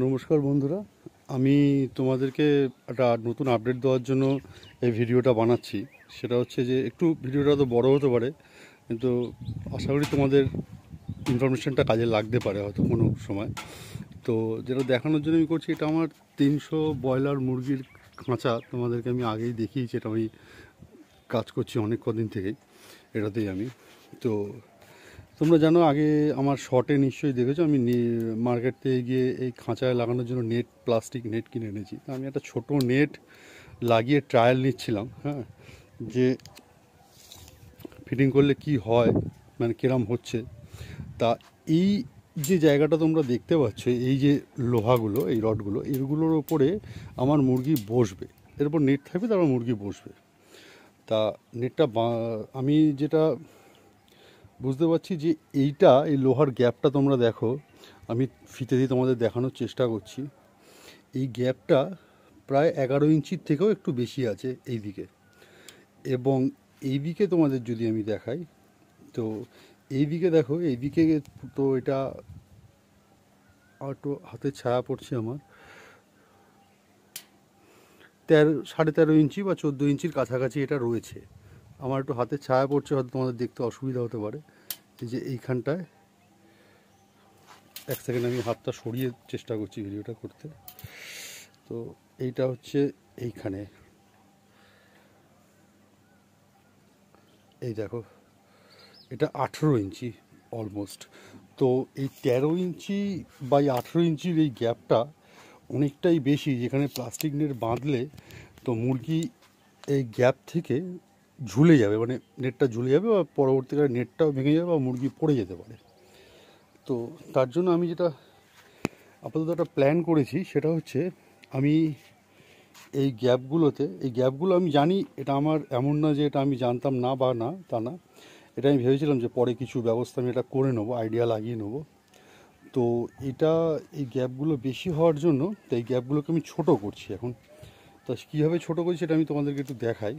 নমস্কার বন্ধুরা, আমি তোমাদেরকে একটা নতুন আপডেট দেওয়ার জন্য এই ভিডিওটা বানাচ্ছি। সেটা হচ্ছে যে একটু ভিডিওটা তো বড় হতে পারে, কিন্তু আশা করি তোমাদের ইনফরমেশনটা কাজে লাগতে পারে হয়তো কোনো সময়। তো যেটা দেখানোর জন্য আমি করছি, এটা আমার 300 ব্রয়লার মুরগির খাঁচা। তোমাদেরকে আমি আগেই দেখিয়েছি, এটা আমি কাজ করছি অনেক কদিন থেকেই এটাতেই আমি। তো তোমরা জানো, আগে আমার শর্টে নিশ্চয়ই দেখেছো, আমি মার্কেট থেকে গিয়ে এই খাঁচায় লাগানোর জন্য নেট, প্লাস্টিক নেট কিনে এনেছি। তা আমি একটা ছোট নেট লাগিয়ে ট্রায়াল নিচ্ছিলাম, হ্যাঁ, যে ফিটিং করলে কি হয়, মানে কিরম হচ্ছে। তা এই যে জায়গাটা তোমরা দেখতে পাচ্ছ, এই যে লোহাগুলো, এই রডগুলো, এগুলোর ওপরে আমার মুরগি বসবে। এর উপর নেট থাকবে, তারপর মুরগি বসবে। তা নেটটা আমি যেটা বুঝতে পারছি যে এই লোহার গ্যাপটা তোমরা দেখো, আমি ফিতে দিয়ে তোমাদের দেখানোর চেষ্টা করছি। এই গ্যাপটা প্রায় 11 ইঞ্চির থেকেও একটু বেশি আছে এই দিকে। এবং এই দিকে তোমাদের যদি আমি দেখাই, তো এই দিকে দেখো, এই দিকে তো এটা একটু হাতে ছায়া পড়ছে আমার, 13.5 ইঞ্চি বা 14 ইঞ্চির কাছাকাছি এটা রয়েছে। আমার একটু হাতে ছায়া পড়ছে, হয়তো তোমাদের দেখতে অসুবিধা হতে পারে। এই যে এইখানটায়, এক সেকেন্ড আমি হাতটা সরিয়ে চেষ্টা করছি ভিডিওটা করতে। তো এইটা হচ্ছে এইখানে, এই দেখো, এটা 18 ইঞ্চি অলমোস্ট। তো এই 13 ইঞ্চি বাই 18 ইঞ্চির এই গ্যাপটা অনেকটাই বেশি, যেখানে প্লাস্টিক নেট বাঁধলে তো মুরগি এই গ্যাপ থেকে ঝুলে যাবে, মানে নেটটা ঝুলে যাবে, বা পরবর্তীকালে নেটটাও ভেঙে যাবে বা মুরগি পড়ে যেতে পারে। তো তার জন্য আমি যেটা আপাতত একটা প্ল্যান করেছি, সেটা হচ্ছে আমি এই গ্যাপগুলো আমি জানি, এটা আমার এমন না যে এটা আমি জানতাম না বা না, তা না। এটা আমি ভেবেছিলাম যে পরে কিছু ব্যবস্থা আমি এটা করে নেবো, আইডিয়া লাগিয়ে নেবো। তো এটা, এই গ্যাপগুলো বেশি হওয়ার জন্য, তো এই গ্যাপগুলোকে আমি ছোট করছি এখন। তো কীভাবে ছোট করছি সেটা আমি তোমাদেরকে একটু দেখাই।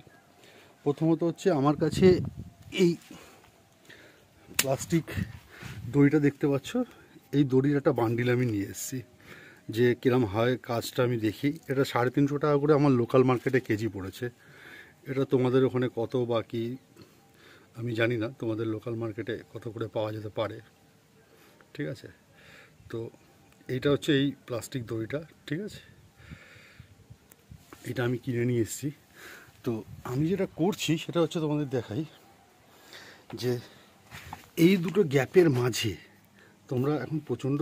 প্রথমত হচ্ছে, আমার কাছে এই প্লাস্টিক দড়িটা দেখতে পাচ্ছ, এই দড়ির একটা বান্ডিল আমি নিয়ে এসেছি, যে কিরম হয় কাজটা আমি দেখি। এটা 350 টাকা করে আমার লোকাল মার্কেটে কেজি পড়েছে। এটা তোমাদের ওখানে কত বা কি আমি জানি না, তোমাদের লোকাল মার্কেটে কত করে পাওয়া যেতে পারে, ঠিক আছে। তো এইটা হচ্ছে এই প্লাস্টিক দড়িটা, ঠিক আছে, এটা আমি কিনে নিয়ে এসেছি। তো আমি যেটা করছি সেটা হচ্ছে, তোমাদের দেখাই যে এই দুটো গ্যাপের মাঝে তোমরা এখন প্রচণ্ড